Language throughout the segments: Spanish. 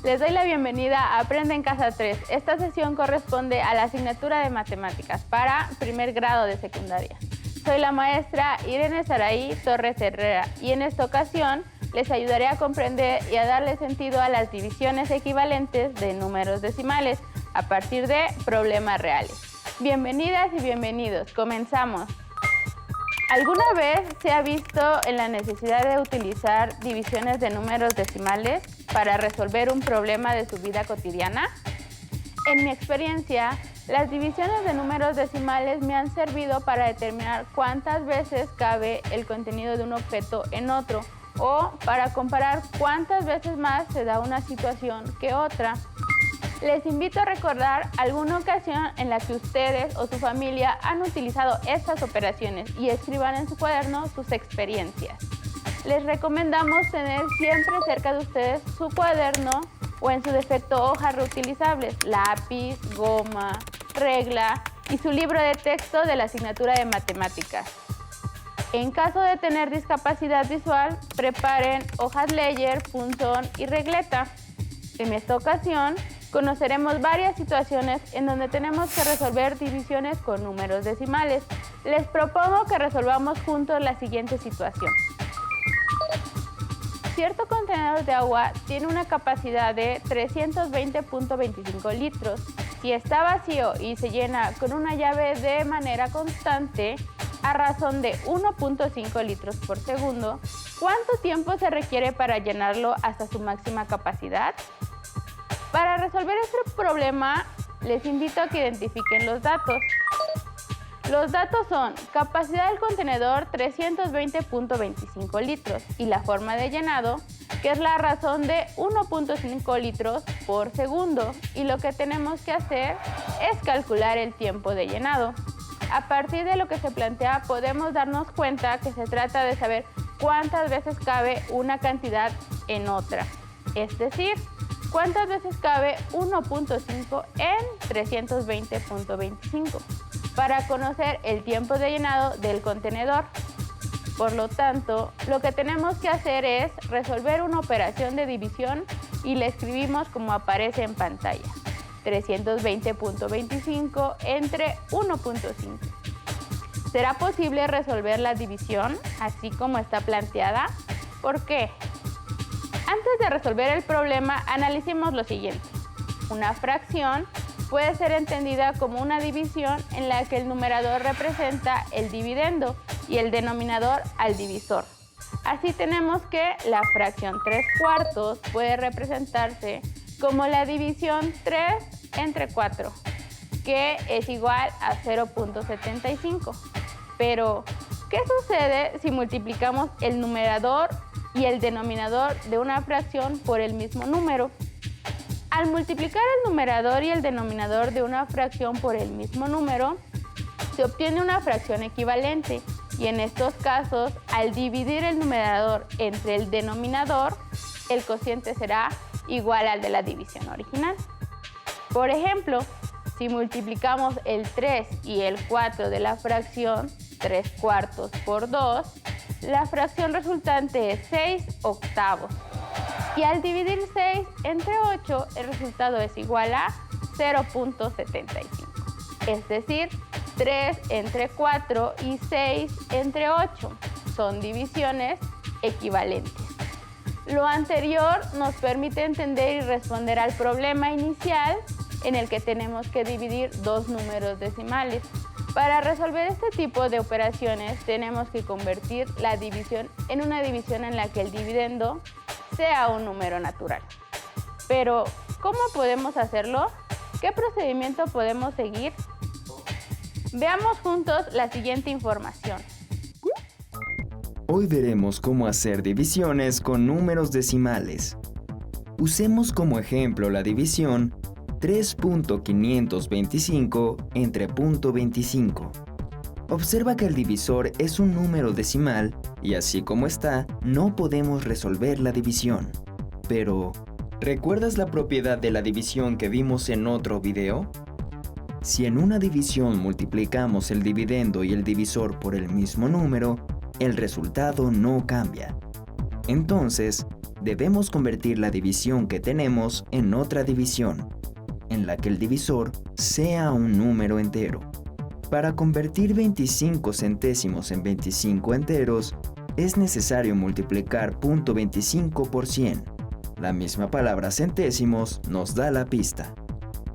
Les doy la bienvenida a Aprende en Casa 3. Esta sesión corresponde a la asignatura de Matemáticas para primer grado de secundaria. Soy la maestra Irene Saraí Torres Herrera y en esta ocasión les ayudaré a comprender y a darle sentido a las divisiones equivalentes de números decimales a partir de problemas reales. Bienvenidas y bienvenidos. Comenzamos. ¿Alguna vez se ha visto en la necesidad de utilizar divisiones de números decimales para resolver un problema de su vida cotidiana? En mi experiencia, las divisiones de números decimales me han servido para determinar cuántas veces cabe el contenido de un objeto en otro o para comparar cuántas veces más se da una situación que otra. Les invito a recordar alguna ocasión en la que ustedes o su familia han utilizado estas operaciones y escriban en su cuaderno sus experiencias. Les recomendamos tener siempre cerca de ustedes su cuaderno o en su defecto hojas reutilizables, lápiz, goma, regla y su libro de texto de la asignatura de matemáticas. En caso de tener discapacidad visual, preparen hojas Ledger, punzón y regleta. En esta ocasión, conoceremos varias situaciones en donde tenemos que resolver divisiones con números decimales. Les propongo que resolvamos juntos la siguiente situación. Cierto contenedor de agua tiene una capacidad de 320.25 litros. Si está vacío y se llena con una llave de manera constante, a razón de 1.5 litros por segundo, ¿cuánto tiempo se requiere para llenarlo hasta su máxima capacidad? Para resolver este problema, les invito a que identifiquen los datos. Los datos son capacidad del contenedor 320.25 litros y la forma de llenado, que es la razón de 1.5 litros por segundo. Y lo que tenemos que hacer es calcular el tiempo de llenado. A partir de lo que se plantea, podemos darnos cuenta que se trata de saber cuántas veces cabe una cantidad en otra. Es decir, ¿cuántas veces cabe 1.5 en 320.25? Para conocer el tiempo de llenado del contenedor. Por lo tanto, lo que tenemos que hacer es resolver una operación de división y la escribimos como aparece en pantalla. 320.25 entre 1.5. ¿Será posible resolver la división así como está planteada? ¿Por qué? Antes de resolver el problema, analicemos lo siguiente. Una fracción puede ser entendida como una división en la que el numerador representa el dividendo y el denominador al divisor. Así tenemos que la fracción 3/4 puede representarse como la división 3 entre 4, que es igual a 0.75. Pero, ¿qué sucede si multiplicamos el numerador y el denominador de una fracción por el mismo número? Al multiplicar el numerador y el denominador de una fracción por el mismo número, se obtiene una fracción equivalente y en estos casos, al dividir el numerador entre el denominador, el cociente será igual al de la división original. Por ejemplo, si multiplicamos el 3 y el 4 de la fracción 3/4 por 2, la fracción resultante es 6/8. Y al dividir 6 entre 8, el resultado es igual a 0.75. Es decir, 3 entre 4 y 6 entre 8 son divisiones equivalentes. Lo anterior nos permite entender y responder al problema inicial en el que tenemos que dividir dos números decimales. Para resolver este tipo de operaciones tenemos que convertir la división en una división en la que el dividendo sea un número natural. Pero, ¿cómo podemos hacerlo? ¿Qué procedimiento podemos seguir? Veamos juntos la siguiente información. Hoy veremos cómo hacer divisiones con números decimales. Usemos como ejemplo la división 3.525 entre .25. Observa que el divisor es un número decimal y así como está, no podemos resolver la división. Pero, ¿recuerdas la propiedad de la división que vimos en otro video? Si en una división multiplicamos el dividendo y el divisor por el mismo número, el resultado no cambia. Entonces, debemos convertir la división que tenemos en otra división, en la que el divisor sea un número entero. Para convertir 25 centésimos en 25 enteros, es necesario multiplicar .25 por 100. La misma palabra centésimos nos da la pista.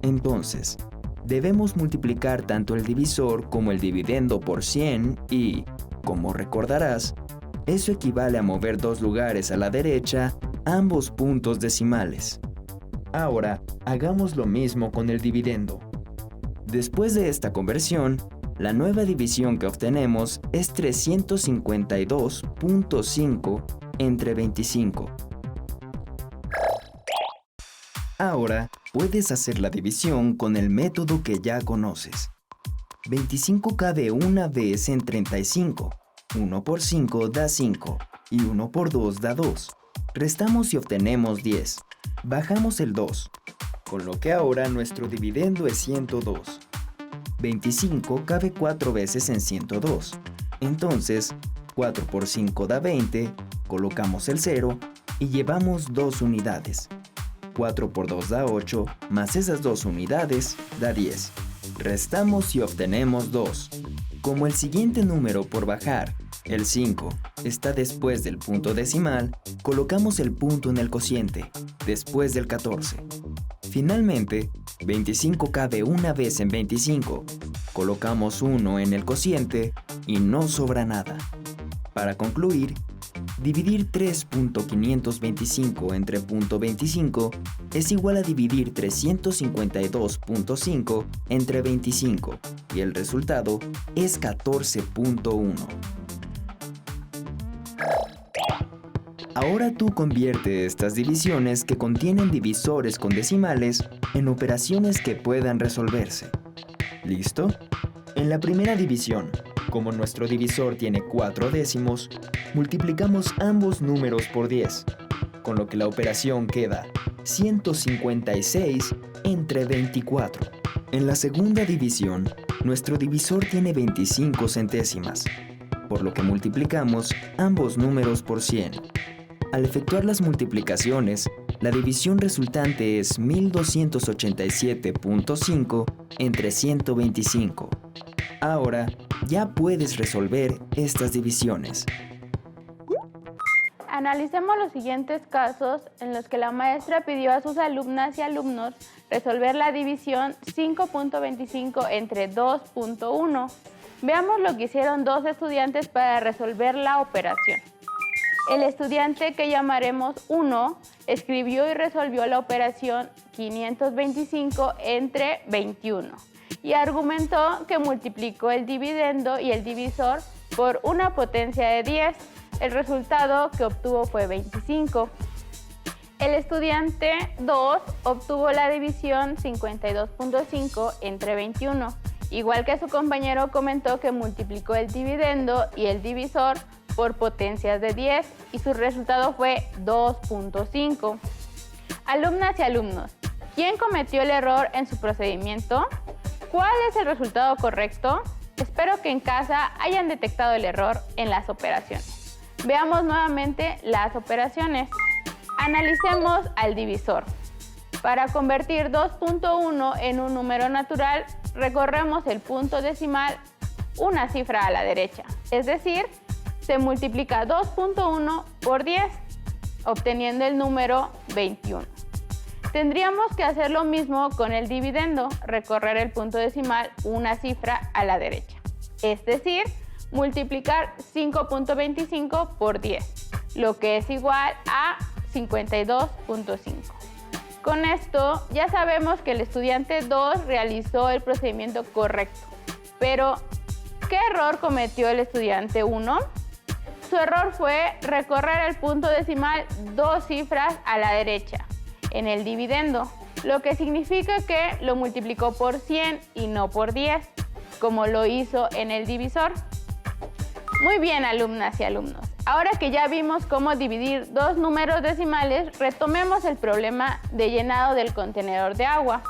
Entonces, debemos multiplicar tanto el divisor como el dividendo por 100 y, como recordarás, eso equivale a mover 2 lugares a la derecha ambos puntos decimales. Ahora, hagamos lo mismo con el dividendo. Después de esta conversión, la nueva división que obtenemos es 352.5 entre 25. Ahora, puedes hacer la división con el método que ya conoces. 25 cabe una vez en 35. 1 por 5 da 5 y 1 por 2 da 2. Restamos y obtenemos 10. Bajamos el 2, con lo que ahora nuestro dividendo es 102. 25 cabe 4 veces en 102. Entonces, 4 por 5 da 20, colocamos el 0 y llevamos 2 unidades. 4 por 2 da 8, más esas 2 unidades da 10. Restamos y obtenemos 2. Como el siguiente número por bajar, el 5, está después del punto decimal, colocamos el punto en el cociente, después del 14. Finalmente, 25 cabe una vez en 25, colocamos 1 en el cociente y no sobra nada. Para concluir, dividir 3.525 entre .25 es igual a dividir 352.5 entre 25 y el resultado es 14.1. Ahora tú convierte estas divisiones que contienen divisores con decimales en operaciones que puedan resolverse. ¿Listo? En la primera división, como nuestro divisor tiene 4 décimos, multiplicamos ambos números por 10, con lo que la operación queda 156 entre 24. En la segunda división, nuestro divisor tiene 25 centésimas, por lo que multiplicamos ambos números por 100. Al efectuar las multiplicaciones, la división resultante es 1287.5 entre 125. Ahora, ya puedes resolver estas divisiones. Analicemos los siguientes casos en los que la maestra pidió a sus alumnas y alumnos resolver la división 5.25 entre 2.1. Veamos lo que hicieron dos estudiantes para resolver la operación. El estudiante, que llamaremos 1, escribió y resolvió la operación 525 entre 21 y argumentó que multiplicó el dividendo y el divisor por una potencia de 10. El resultado que obtuvo fue 25. El estudiante 2 obtuvo la división 52.5 entre 21. Igual que su compañero, comentó que multiplicó el dividendo y el divisor por potencias de 10 y su resultado fue 2.5. Alumnas y alumnos, ¿quién cometió el error en su procedimiento? ¿Cuál es el resultado correcto? Espero que en casa hayan detectado el error en las operaciones. Veamos nuevamente las operaciones. Analicemos al divisor. Para convertir 2.1 en un número natural, recorremos el punto decimal una cifra a la derecha, es decir, se multiplica 2.1 por 10, obteniendo el número 21. Tendríamos que hacer lo mismo con el dividendo, recorrer el punto decimal una cifra a la derecha, es decir, multiplicar 5.25 por 10, lo que es igual a 52.5. Con esto ya sabemos que el estudiante 2 realizó el procedimiento correcto, pero ¿qué error cometió el estudiante 1? Su error fue recorrer el punto decimal dos cifras a la derecha en el dividendo, lo que significa que lo multiplicó por 100 y no por 10, como lo hizo en el divisor. Muy bien, alumnas y alumnos. Ahora que ya vimos cómo dividir dos números decimales, retomemos el problema de llenado del contenedor de agua.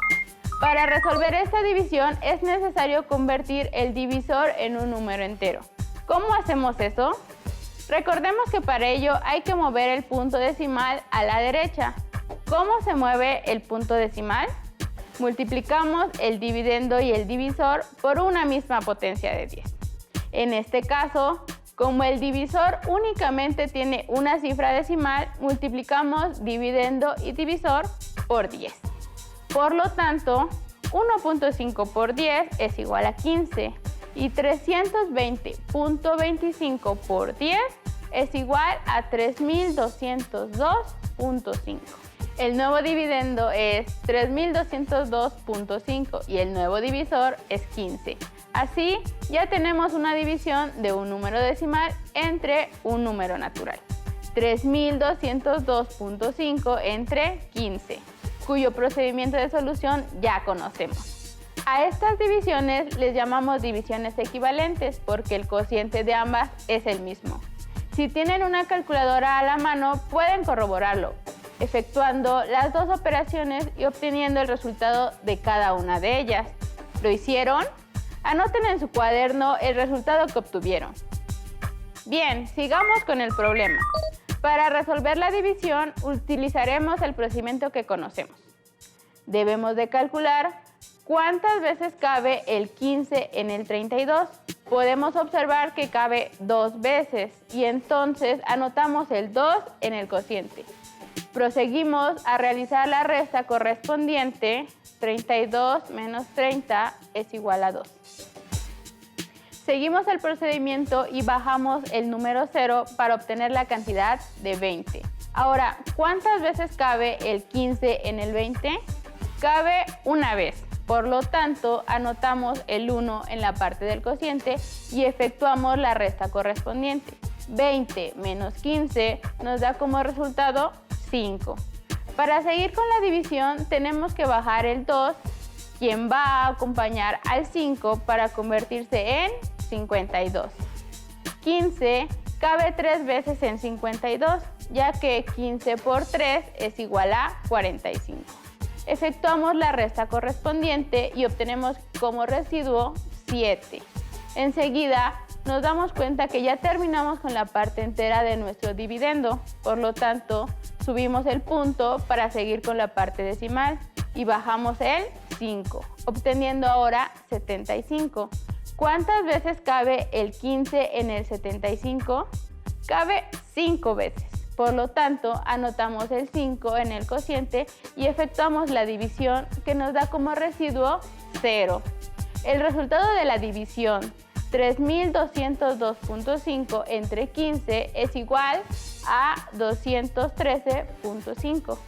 Para resolver esta división es necesario convertir el divisor en un número entero. ¿Cómo hacemos eso? Recordemos que para ello hay que mover el punto decimal a la derecha. ¿Cómo se mueve el punto decimal? Multiplicamos el dividendo y el divisor por una misma potencia de 10. En este caso, como el divisor únicamente tiene una cifra decimal, multiplicamos dividendo y divisor por 10. Por lo tanto, 1.5 por 10 es igual a 15 y 320.25 por 10 es igual a 3202.5. El nuevo dividendo es 3202.5 y el nuevo divisor es 15. Así, ya tenemos una división de un número decimal entre un número natural. 3202.5 entre 15, cuyo procedimiento de solución ya conocemos. A estas divisiones les llamamos divisiones equivalentes porque el cociente de ambas es el mismo. Si tienen una calculadora a la mano, pueden corroborarlo, efectuando las dos operaciones y obteniendo el resultado de cada una de ellas. ¿Lo hicieron? Anoten en su cuaderno el resultado que obtuvieron. Bien, sigamos con el problema. Para resolver la división, utilizaremos el procedimiento que conocemos. Debemos de calcular cuántas veces cabe el 15 en el 32. Podemos observar que cabe 2 veces y entonces anotamos el 2 en el cociente. Proseguimos a realizar la resta correspondiente. 32 menos 30 es igual a 2. Seguimos el procedimiento y bajamos el número 0 para obtener la cantidad de 20. Ahora, ¿cuántas veces cabe el 15 en el 20? Cabe una vez. Por lo tanto, anotamos el 1 en la parte del cociente y efectuamos la resta correspondiente. 20 menos 15 nos da como resultado 5. Para seguir con la división tenemos que bajar el 2, quien va a acompañar al 5 para convertirse en 52. 15 cabe 3 veces en 52, ya que 15 por 3 es igual a 45. Efectuamos la resta correspondiente y obtenemos como residuo 7. Enseguida nos damos cuenta que ya terminamos con la parte entera de nuestro dividendo, por lo tanto subimos el punto para seguir con la parte decimal y bajamos el 5, obteniendo ahora 75. ¿Cuántas veces cabe el 15 en el 75? Cabe 5 veces. Por lo tanto, anotamos el 5 en el cociente y efectuamos la división que nos da como residuo 0. El resultado de la división 3202.5 entre 15 es igual a 213.5,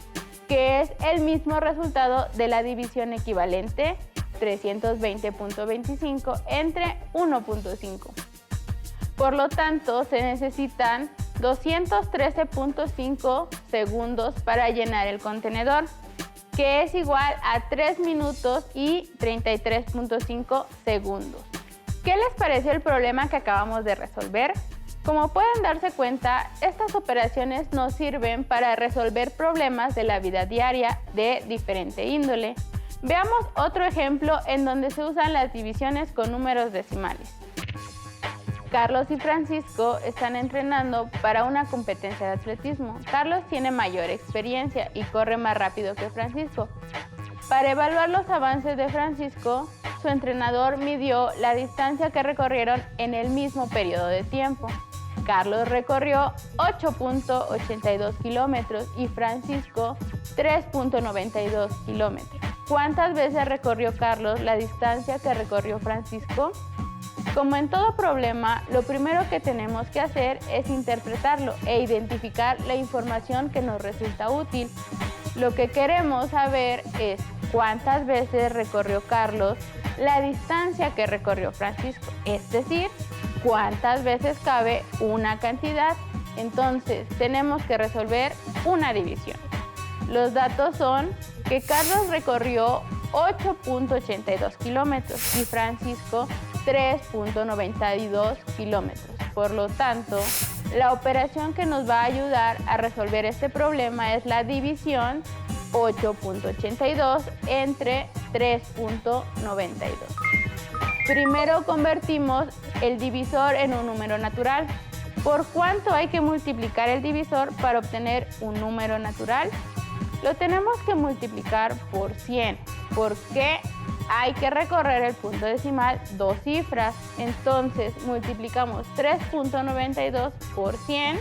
que es el mismo resultado de la división equivalente 320.25 entre 1.5. Por lo tanto, se necesitan 213.5 segundos para llenar el contenedor, que es igual a 3 minutos y 33.5 segundos. ¿Qué les pareció el problema que acabamos de resolver? Como pueden darse cuenta, estas operaciones nos sirven para resolver problemas de la vida diaria de diferente índole. Veamos otro ejemplo en donde se usan las divisiones con números decimales. Carlos y Francisco están entrenando para una competencia de atletismo. Carlos tiene mayor experiencia y corre más rápido que Francisco. Para evaluar los avances de Francisco, su entrenador midió la distancia que recorrieron en el mismo periodo de tiempo. Carlos recorrió 8.82 kilómetros y Francisco 3.92 kilómetros. ¿Cuántas veces recorrió Carlos la distancia que recorrió Francisco? Como en todo problema, lo primero que tenemos que hacer es interpretarlo e identificar la información que nos resulta útil. Lo que queremos saber es cuántas veces recorrió Carlos la distancia que recorrió Francisco, es decir, cuántas veces cabe una cantidad. Entonces, tenemos que resolver una división. Los datos son que Carlos recorrió 8.82 kilómetros y Francisco 3.92 kilómetros. Por lo tanto, la operación que nos va a ayudar a resolver este problema es la división 8.82 entre 3.92. Primero convertimos el divisor en un número natural. ¿Por cuánto hay que multiplicar el divisor para obtener un número natural? Lo tenemos que multiplicar por 100, porque hay que recorrer el punto decimal 2 cifras. Entonces multiplicamos 3.92 por 100,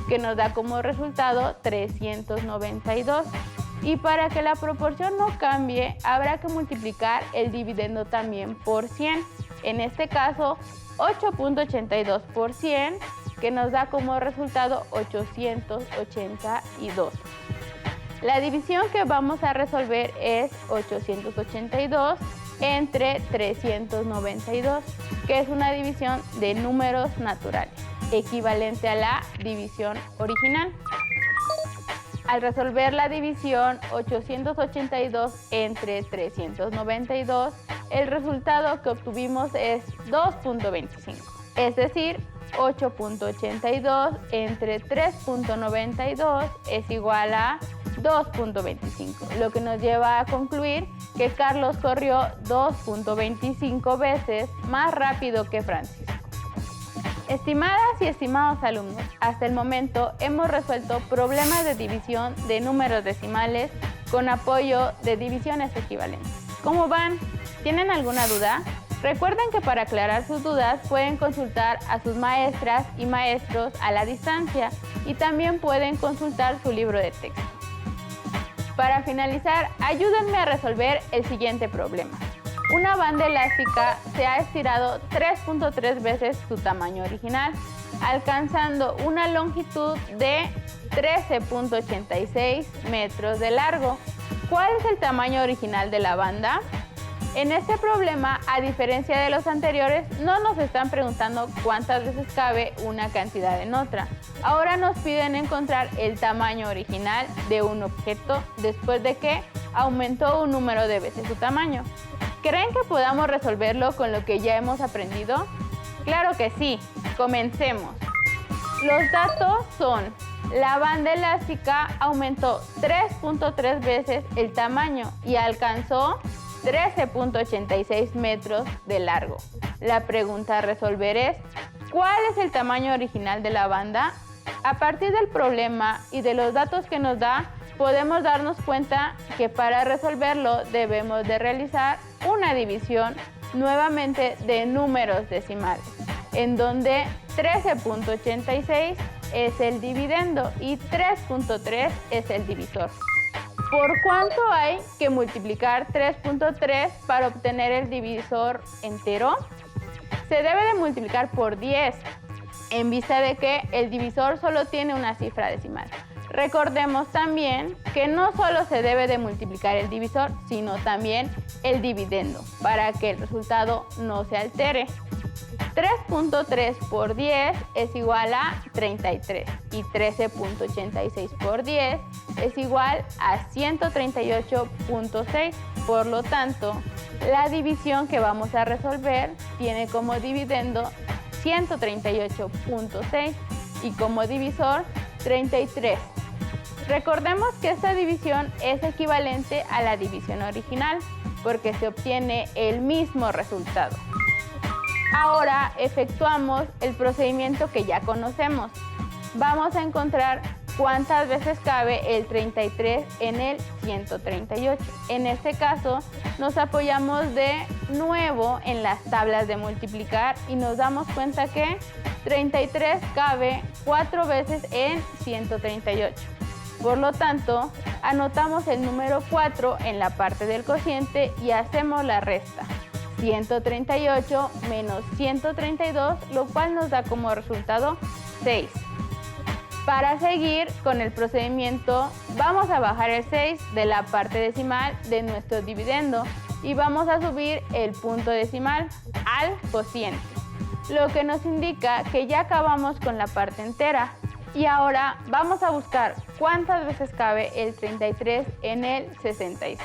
que nos da como resultado 392. Y para que la proporción no cambie, habrá que multiplicar el dividendo también por 100. En este caso, 8.82 por 100, que nos da como resultado 882. La división que vamos a resolver es 882 entre 392, que es una división de números naturales, equivalente a la división original. Al resolver la división 882 entre 392, el resultado que obtuvimos es 2.25, es decir, 8.82 entre 3.92 es igual a 2.25, lo que nos lleva a concluir que Carlos corrió 2.25 veces más rápido que Francisco. Estimadas y estimados alumnos, hasta el momento hemos resuelto problemas de división de números decimales con apoyo de divisiones equivalentes. ¿Cómo van? ¿Tienen alguna duda? Recuerden que para aclarar sus dudas pueden consultar a sus maestras y maestros a la distancia y también pueden consultar su libro de texto. Para finalizar, ayúdenme a resolver el siguiente problema. Una banda elástica se ha estirado 3.3 veces su tamaño original, alcanzando una longitud de 13.86 metros de largo. ¿Cuál es el tamaño original de la banda? En este problema, a diferencia de los anteriores, no nos están preguntando cuántas veces cabe una cantidad en otra. Ahora nos piden encontrar el tamaño original de un objeto después de que aumentó un número de veces su tamaño. ¿Creen que podamos resolverlo con lo que ya hemos aprendido? Claro que sí. Comencemos. Los datos son: la banda elástica aumentó 3.3 veces el tamaño y alcanzó 13.86 metros de largo. La pregunta a resolver es: ¿cuál es el tamaño original de la banda? A partir del problema y de los datos que nos da, podemos darnos cuenta que para resolverlo debemos de realizar una división nuevamente de números decimales, en donde 13.86 es el dividendo y 3.3 es el divisor. ¿Por cuánto hay que multiplicar 3.3 para obtener el divisor entero? Se debe de multiplicar por 10, en vista de que el divisor solo tiene una cifra decimal. Recordemos también que no solo se debe de multiplicar el divisor, sino también el dividendo, para que el resultado no se altere. 3.3 por 10 es igual a 33 y 13.86 por 10 es igual a 138.6. Por lo tanto, la división que vamos a resolver tiene como dividendo 138.6 y como divisor 33. Recordemos que esta división es equivalente a la división original porque se obtiene el mismo resultado. Ahora efectuamos el procedimiento que ya conocemos. Vamos a encontrar cuántas veces cabe el 33 en el 138. En este caso, nos apoyamos de nuevo en las tablas de multiplicar y nos damos cuenta que 33 cabe 4 veces en 138. Por lo tanto, anotamos el número 4 en la parte del cociente y hacemos la resta. 138 menos 132, lo cual nos da como resultado 6. Para seguir con el procedimiento, vamos a bajar el 6 de la parte decimal de nuestro dividendo y vamos a subir el punto decimal al cociente, lo que nos indica que ya acabamos con la parte entera. Y ahora vamos a buscar cuántas veces cabe el 33 en el 66.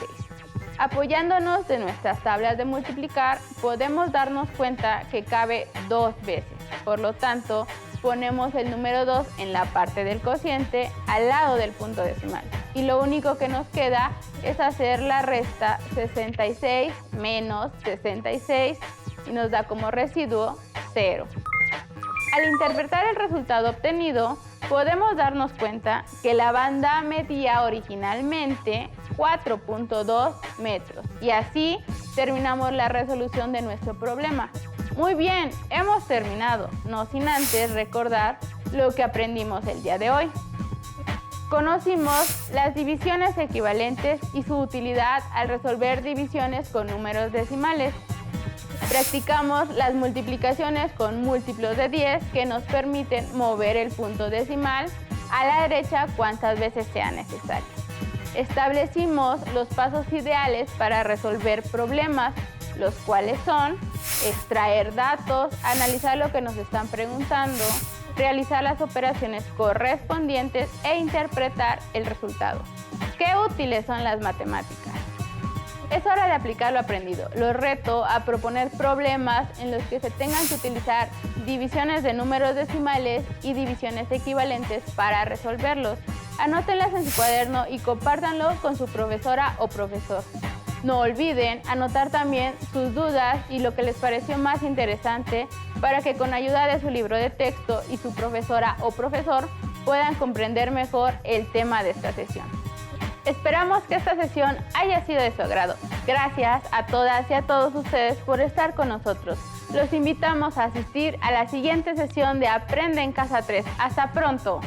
Apoyándonos de nuestras tablas de multiplicar, podemos darnos cuenta que cabe 2 veces. Por lo tanto, ponemos el número 2 en la parte del cociente al lado del punto decimal. Y lo único que nos queda es hacer la resta 66 menos 66 y nos da como residuo 0. Al interpretar el resultado obtenido, podemos darnos cuenta que la banda medía originalmente 4.2 metros y así terminamos la resolución de nuestro problema. Muy bien, hemos terminado, no sin antes recordar lo que aprendimos el día de hoy. Conocimos las divisiones equivalentes y su utilidad al resolver divisiones con números decimales. Practicamos las multiplicaciones con múltiplos de 10 que nos permiten mover el punto decimal a la derecha cuantas veces sea necesario. Establecimos los pasos ideales para resolver problemas, los cuales son extraer datos, analizar lo que nos están preguntando, realizar las operaciones correspondientes e interpretar el resultado. ¿Qué útiles son las matemáticas? Es hora de aplicar lo aprendido. Los reto a proponer problemas en los que se tengan que utilizar divisiones de números decimales y divisiones equivalentes para resolverlos. Anótenlas en su cuaderno y compártanlo con su profesora o profesor. No olviden anotar también sus dudas y lo que les pareció más interesante para que con ayuda de su libro de texto y su profesora o profesor puedan comprender mejor el tema de esta sesión. Esperamos que esta sesión haya sido de su agrado. Gracias a todas y a todos ustedes por estar con nosotros. Los invitamos a asistir a la siguiente sesión de Aprende en Casa 3. ¡Hasta pronto!